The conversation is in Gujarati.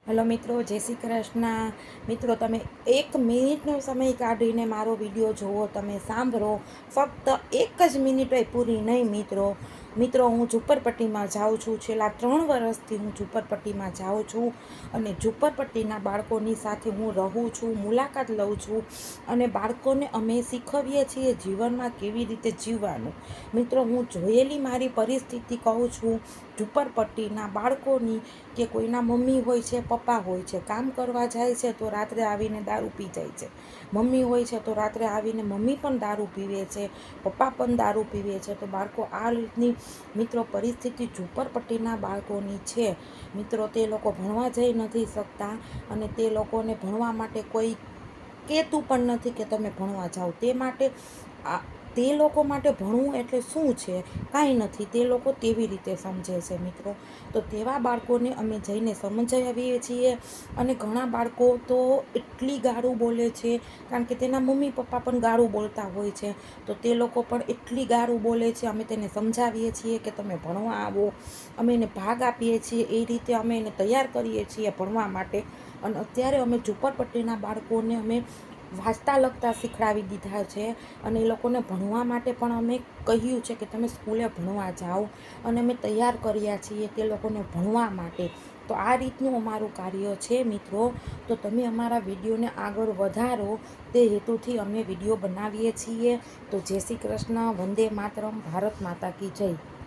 હેલો મિત્રો, જય શ્રી કૃષ્ણ. મિત્રો, તમે 1 મિનિટનો સમય કાઢીને મારો વિડીયો જુઓ, તમે સાંભળો. ફક્ત 1 જ મિનિટ હોય, પૂરી નહીં મિત્રો. હું ઝુંપડપટ્ટીમાં જાઉં છું. છેલ્લા 3 વર્ષથી હું ઝુંપડપટ્ટીમાં જાઉં છું અને ઝુંપડપટ્ટીના બાળકોની સાથે હું રહું છું, મુલાકાત લઉં છું અને બાળકોને અમે શીખવીએ છીએ જીવનમાં કેવી રીતે જીવવાનું. મિત્રો, હું જોયેલી મારી પરિસ્થિતિ કહું છું ઝુંપડપટ્ટીના બાળકોની, કે કોઈના મમ્મી હોય છે, પપ્પા હોય છે, કામ કરવા જાય છે તો રાત્રે આવીને દારૂ પી જાય છે. મમ્મી હોય છે તો રાત્રે આવીને મમ્મી પણ દારૂ પીવે છે, પપ્પા પણ દારૂ પીવે છે. તો બાળકો આ રીતની મિત્રો પરિસ્થિતિ ઝુંપડપટ્ટીના બાળકોની છે. મિત્રો, તે લોકો ભણવા જઈ નથી શકતા અને તે લોકોને ભણવા માટે કોઈ કહેતું પણ નથી કે તમે ભણવા જાઓ. તે લોકો માટે ભણવું એટલે શું છે? કાંઈ નથી. તે લોકો તેવી રીતે સમજે છે મિત્રો. તો તેવા બાળકોને અમે જઈને સમજાવીએ છીએ અને ઘણા બાળકો તો એટલી ગાળું બોલે છે, કારણ કે તેના મમ્મી પપ્પા પણ ગાળું બોલતા હોય છે. તો તે લોકો પણ એટલી ગાળું બોલે છે. અમે તેને સમજાવીએ છીએ કે તમે ભણવા આવો. અમે એને ભાગ આપીએ છીએ, એ રીતે અમે એને તૈયાર કરીએ છીએ ભણવા માટે. અને અત્યારે અમે ઝુંપડપટ્ટીના બાળકોને અમે વાંચતા લખતા શીખડાવી દીધા છે અને એ લોકોને ભણવા માટે પણ અમે કહ્યું છે કે તમે સ્કૂલે ભણવા જાઓ, અને અમે તૈયાર કર્યા છીએ તે લોકોને ભણવા માટે. તો આ રીતનું અમારું કાર્ય છે મિત્રો. તો તમે અમારા વિડીયોને આગળ વધારો, તે હેતુથી અમે વિડીયો બનાવીએ છીએ. તો જય શ્રી કૃષ્ણ, વંદે માતરમ, ભારત માતા કી જય.